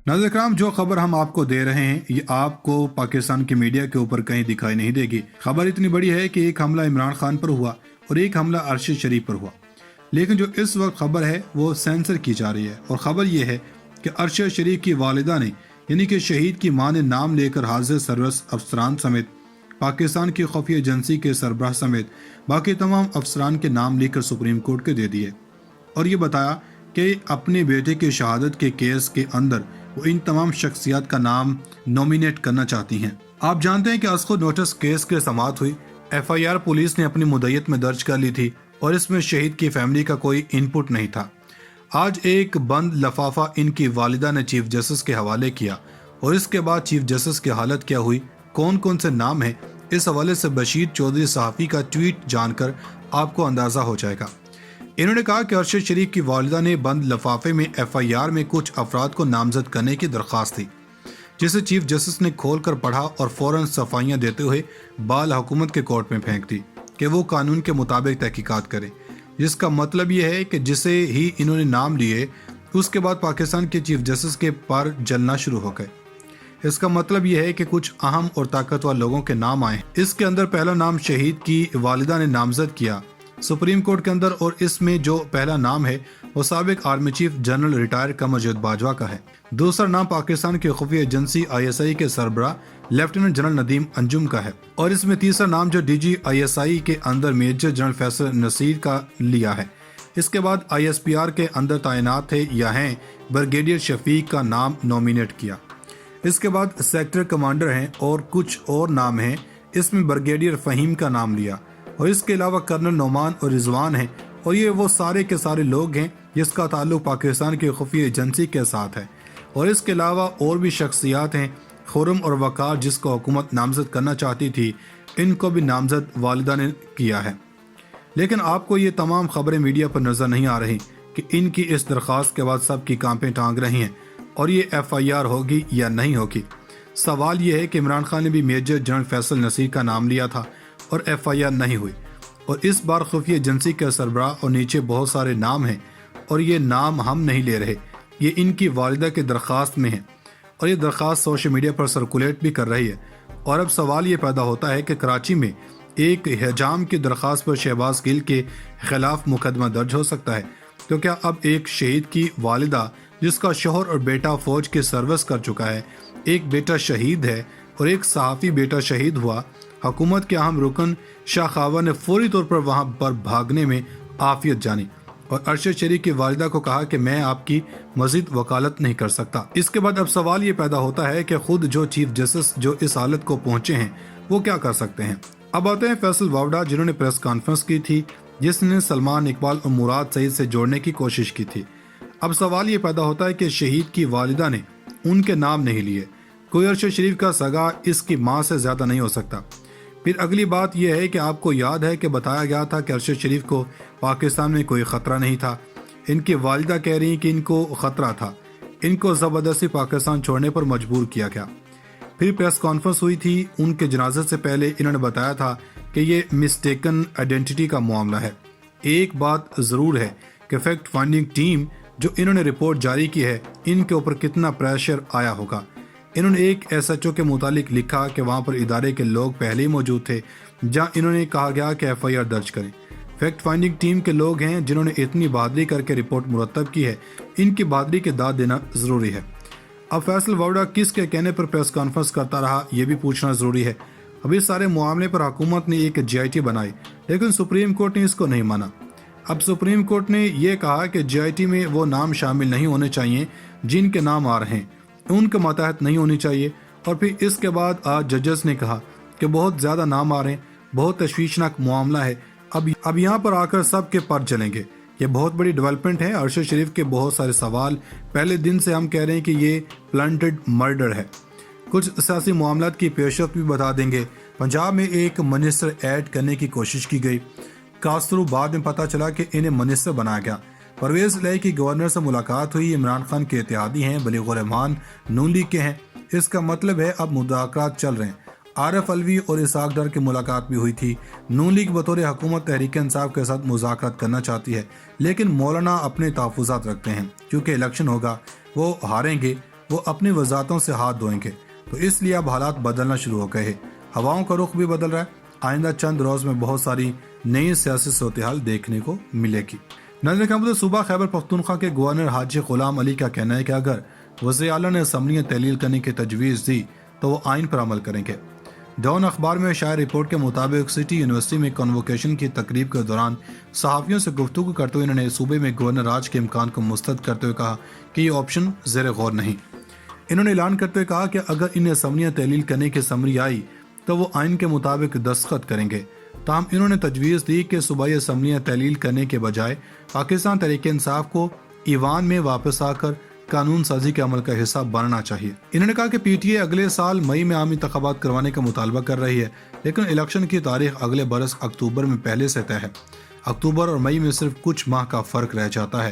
नाज़रीन करام, जो खबर हम आपको दे रहे हैं ये आपको पाकिस्तान की मीडिया के ऊपर कहीं दिखाई नहीं देगी। खबर इतनी बड़ी है कि एक हमला इमरान खान पर हुआ और एक हमला अरशद शरीफ पर हुआ, लेकिन जो इस वक्त खबर है वो सेंसर की जा रही है। और ख़बर ये है कि अरशद शरीफ की वालिदा ने यानी कि शहीद की मां ने नाम लेकर हाजिर सरवरस्त अफसरान समेत पाकिस्तान की खुफिया एजेंसी के सरबराह समेत बाकी तमाम अफसरान के नाम लेकर सुप्रीम कोर्ट के दे दिए और ये बताया कि अपने बेटे की शहादत के केस के अंदर वो इन तमाम शख्सियात का नाम नॉमिनेट करना चाहती हैं। आप जानते हैं कि अस्को नोटिस केस की समाअत हुई, FIR पुलिस ने अपनी मुद्दत में दर्ज कर ली थी और इसमें शहीद की फैमिली का कोई इनपुट नहीं था। आज एक बंद लफाफा इनकी वालिदा ने चीफ जस्टिस के हवाले किया और इसके बाद चीफ जस्टिस की हालत क्या हुई, कौन कौन से नाम हैं, इस हवाले से बशीर चौधरी सहाफ़ी का ट्वीट जानकर आपको अंदाज़ा हो जाएगा। इन्होंने कहा कि अरशद शरीफ की वालिदा ने बंद लफाफे में FIR में कुछ अफराद को नामजद करने की दरख्वास्त थी, जिसे चीफ जस्टिस ने खोल कर पढ़ा और फौरन सफाइयाँ देते हुए बाल हुकूमत के कोर्ट में फेंक दी कि वो कानून के मुताबिक तहकीकात करे, जिसका मतलब ये है कि जिसे ही इन्होंने नाम लिए उसके बाद पाकिस्तान के चीफ जस्टिस के पर जलना शुरू हो गए। इसका मतलब यह है कि कुछ अहम और ताकतवर लोगों के नाम आए। इसके अंदर पहला नाम शहीद की वालिदा ने नामजद किया सुप्रीम कोर्ट के अंदर और इसमें जो पहला नाम है वो साबिक army chief general retired Qamar Javed Bajwa का है। दूसरा नाम पाकिस्तान की खुफिया एजेंसी ISI के सरबराह लेफ्टिनेंट जनरल नदीम अंजुम का है और इसमें तीसरा नाम जो DG ISI के अंदर मेजर जनरल फैसल नसीर का लिया है। इसके बाद ISPR के अंदर तैनात थे या हैं ब्रिगेडियर शफीक का नाम नॉमिनेट किया। इसके बाद सेक्टर कमांडर हैं और कुछ और नाम हैं, इसमें ब्रिगेडियर फ़हीम का नाम लिया और इसके अलावा कर्नल नोमान और रिजवान हैं और ये वो सारे के सारे लोग हैं जिसका ताल्लुक पाकिस्तान की खुफिया एजेंसी के साथ है। और इसके अलावा और भी शख्सियात हैं, खुरम और वकार जिसको हुकूमत नामजद करना चाहती थी, इनको भी नामजद वालिदा ने किया है। लेकिन आपको ये तमाम खबरें मीडिया पर नज़र नहीं आ रही कि इनकी इस दरख्वास्त के बाद सब की कांपें टांग रही हैं और ये FIR होगी या नहीं होगी। सवाल ये है कि इमरान खान ने भी मेजर जनरल फैसल नसीर का नाम लिया था और FIR नहीं हुई और इस बार खुफिया एजेंसी के सरबराह और नीचे बहुत सारे नाम हैं और ये नाम हम नहीं ले रहे, ये इनकी वालिदा की दरख्वास्त में है और ये दरख्वास्त सोशल मीडिया पर सर्कुलेट भी कर रही है। और अब सवाल ये पैदा होता है कि कराची में एक हिजाम की दरख्वास्त पर शहबाज गिल के खिलाफ मुकदमा दर्ज हो सकता है, तो क्या अब एक शहीद की वालिदा जिसका शोहर और बेटा फौज की सर्विस कर चुका है, एक बेटा शहीद है और एक सहाफ़ी बेटा शहीद हुआ, हुकूमत के अहम रुकन शाह खावर ने फौरी तौर पर वहां पर भागने में आफियत जानी और अरशद शरीफ की वालिदा को कहा कि मैं आपकी मजीद वकालत नहीं कर सकता। इसके बाद अब सवाल ये पैदा होता है कि खुद जो चीफ जस्टिस जो इस हालत को पहुंचे हैं वो क्या कर सकते हैं। अब आते हैं फैसल वावड़ा जिन्होंने प्रेस कॉन्फ्रेंस की थी, जिसने सलमान इकबाल और मुराद सईद से जोड़ने की कोशिश की थी। अब सवाल ये पैदा होता है कि शहीद की वालिदा ने उनके नाम नहीं लिए, कोई अरशद शरीफ का सगा इसकी माँ से ज़्यादा नहीं हो सकता। फिर अगली बात यह है कि आपको याद है कि बताया गया था कि अरशद शरीफ को पाकिस्तान में कोई ख़तरा नहीं था। इनकी वालिदा कह रही कि इनको ख़तरा था, इनको ज़बरदस्ती पाकिस्तान छोड़ने पर मजबूर किया गया। फिर प्रेस कॉन्फ्रेंस हुई थी, उनके जनाजे से पहले इन्होंने बताया था कि ये मिस्टेकन आइडेंटिटी का मामला है। एक बात ज़रूर है कि फैक्ट फाइंडिंग टीम जो इन्होंने रिपोर्ट जारी की है, इनके ऊपर कितना प्रेशर आया होगा। इन्होंने एक SHO के मुतालिक लिखा कि वहाँ पर इदारे के लोग पहले ही मौजूद थे, जहाँ इन्होंने कहा गया कि FIR दर्ज करें। फैक्ट फाइंडिंग टीम के लोग हैं जिन्होंने इतनी बहादुरी करके रिपोर्ट मुरतब की है, इनकी बहादुरी के दाद देना ज़रूरी है। अब फैसल वावड़ा किसके कहने पर प्रेस कॉन्फ्रेंस करता रहा, ये भी पूछना ज़रूरी है। अब इस सारे मामले पर हुकूमत ने एक GIT बनाई, लेकिन सुप्रीम कोर्ट ने इसको नहीं माना। अब सुप्रीम कोर्ट ने यह कहा कि GIT में वो नाम शामिल नहीं होने चाहिए जिनके नाम आ रहे हैं, उनके मातहत नहीं होनी चाहिए। और फिर इसके बाद आज जजेस ने कहा कि बहुत ज़्यादा नाम आ रहे हैं, बहुत तशवीशनाक मामला है, अब यहाँ पर आकर सब के पर चलेंगे। ये बहुत बड़ी डेवलपमेंट है। अरशद शरीफ के बहुत सारे सवाल पहले दिन से हम कह रहे हैं कि ये प्लांटेड मर्डर है। कुछ सियासी मामलात की पेशरफ भी बता देंगे। पंजाब में एक मिनिस्टर ऐड करने की कोशिश की गई, कासरू बाद में पता चला कि इन्हें मिनिस्टर बनाया गया। परवेज इलाही की गवर्नर से मुलाकात हुई, इमरान खान के इत्तेहादी हैं, बलीगुर रहमान नून लीग के हैं। इसका मतलब है अब मुज़ाकरात चल रहे हैं। आरिफ अलवी और इसाक डर की मुलाकात भी हुई थी। नून लीग बतौर हुकूमत तहरीक इंसाफ के साथ मुज़ाकरात करना चाहती है, लेकिन मौलाना अपने तहफ़्फ़ुज़ात रखते हैं क्योंकि इलेक्शन होगा, वो हारेंगे, وہ اپنی وزارتوں سے ہاتھ دھوئیں گے، تو اس لیے اب حالات بدلنا شروع ہو گئے ہیں۔ ہواؤں کا رخ بھی بدل رہا ہے۔ آئندہ چند روز میں بہت ساری نئی سیاسی صورتحال دیکھنے کو ملے گی۔ ناظرین کرام، صوبہ خیبر پختونخوا کے گورنر حاجی غلام علی کا کہنا ہے کہ اگر وزیر اعلیٰ نے اسمبلیاں تحلیل کرنے کی تجویز دی تو وہ آئین پر عمل کریں گے۔ ڈان اخبار میں شائع رپورٹ کے مطابق سٹی یونیورسٹی میں کنووکیشن کی تقریب کے دوران صحافیوں سے گفتگو کرتے ہوئے انہوں نے صوبے میں گورنر راج کے امکان کو مسترد کرتے ہوئے کہا کہ یہ آپشن زیر غور نہیں۔ انہوں نے اعلان کرتے ہوئے کہا کہ اگر انہیں اسمبلیاں تحلیل کرنے کی سمری آئی تو وہ آئین کے مطابق دستخط کریں گے۔ تاہم انہوں نے تجویز دی کہ صوبائی اسمبلیاں تحلیل کرنے کے بجائے پاکستان تحریک انصاف کو ایوان میں واپس آ کر قانون سازی کے عمل کا حصہ بننا چاہیے۔ انہوں نے کہا کہ پی ٹی اے اگلے سال مئی میں عام انتخابات کروانے کا مطالبہ کر رہی ہے، لیکن الیکشن کی تاریخ اگلے برس اکتوبر میں پہلے سے طے ہے۔ اکتوبر اور مئی میں صرف کچھ ماہ کا فرق رہ جاتا ہے۔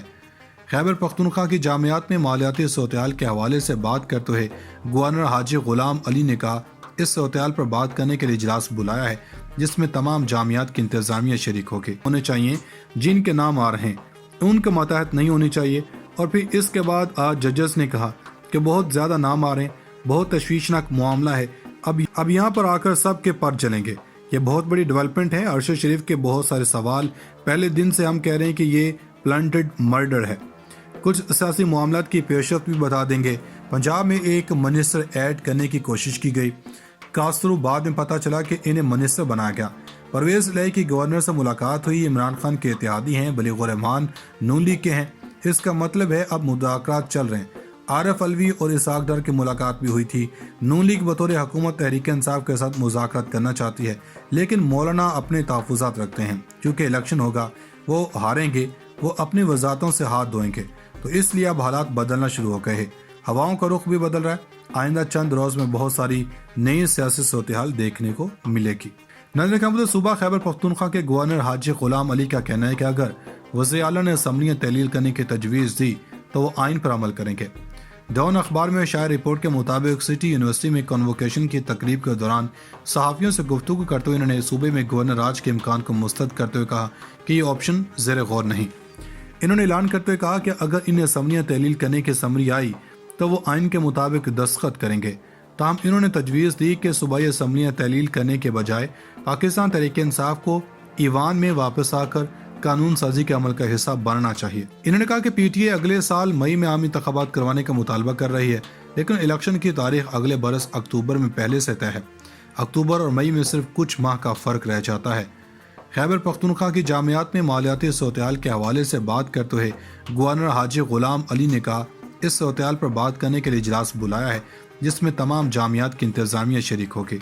خیبر پختونخوا کی جامعات میں مالیاتی صورتحال کے حوالے سے بات کرتے ہوئے گورنر حاجی غلام علی نے کہا اس صورتحال پر بات کرنے کے لیے اجلاس بلایا ہے جس میں تمام جامعات کی انتظامیہ شریک ہونے چاہیے۔ جن کے نام آ رہے ہیں ان کے ماتحت نہیں ہونی چاہیے۔ اور پھر اس کے بعد آج ججز نے کہا کہ بہت زیادہ نام آ رہے ہیں، بہت تشویشناک معاملہ ہے، اب یہاں پر آ کر سب کے پر چلیں گے۔ یہ بہت بڑی ڈیولپمنٹ ہے۔ ارشد شریف کے بہت سارے سوال پہلے دن سے ہم کہہ رہے ہیں کہ یہ پلانٹڈ مرڈر ہے۔ کچھ سیاسی معاملات کی پیشرفت بھی بتا دیں گے۔ پنجاب میں ایک منسٹر ایڈ کرنے کی کوشش کی گئی، کاسرو بعد میں پتہ چلا کہ انہیں منسٹر بنایا گیا۔ پرویز الہی کی گورنر سے ملاقات ہوئی، عمران خان کے اتحادی ہیں، بلیغ الرحمان نون لیگ کے ہیں۔ اس کا مطلب ہے اب مذاکرات چل رہے ہیں۔ عارف الوی اور اسحاق ڈار کی ملاقات بھی ہوئی تھی۔ نون لیگ بطور حکومت تحریک انصاف کے ساتھ مذاکرات کرنا چاہتی ہے، لیکن مولانا اپنے تحفظات رکھتے ہیں کیونکہ الیکشن ہوگا، وہ ہاریں گے، وہ اپنی وزارتوں سے ہاتھ دھوئیں گے، تو اس لیے اب حالات بدلنا شروع ہو گئے ہیں۔ ہواؤں کا رخ بھی بدل رہا ہے۔ آئندہ چند روز میں بہت ساری نئی سیاسی صورتحال دیکھنے کو ملے گی۔ ناظرین کرام، صوبہ خیبر پختونخوا کے گورنر حاجی غلام علی کا کہنا ہے کہ اگر وزیر اعلیٰ نے اسمبلیاں تحلیل کرنے کی تجویز دی تو وہ آئین پر عمل کریں گے۔ ڈان اخبار میں شائع رپورٹ کے مطابق سٹی یونیورسٹی میں کنووکیشن کی تقریب کے دوران صحافیوں سے گفتگو کرتے ہوئے انہوں نے صوبے میں گورنر راج کے امکان کو مسترد کرتے ہوئے کہا کہ یہ آپشن زیر غور نہیں۔ انہوں نے اعلان کرتے ہوئے کہا کہ اگر انہیں اسمبلیاں تحلیل کرنے کی سمری آئی تو وہ آئین کے مطابق دستخط کریں گے۔ تاہم انہوں نے تجویز دی کہ صوبائی اسمبلیاں تحلیل کرنے کے بجائے پاکستان تحریک انصاف کو ایوان میں واپس آ کر قانون سازی کے عمل کا حصہ بننا چاہیے۔ انہوں نے کہا کہ پی ٹی اے اگلے سال مئی میں عام انتخابات کروانے کا مطالبہ کر رہی ہے، لیکن الیکشن کی تاریخ اگلے برس اکتوبر میں پہلے سے طے ہے۔ اکتوبر اور مئی میں صرف کچھ ماہ کا فرق رہ جاتا ہے۔ خیبر پختونخوا کی جامعات میں مالیاتی صورتحال کے حوالے سے بات کرتے ہوئے گورنر حاجی غلام علی نے کہا اس صورتحال پر بات کرنے کے لیے اجلاس بلایا ہے جس میں تمام جامعات کی انتظامیہ شریک ہوگی۔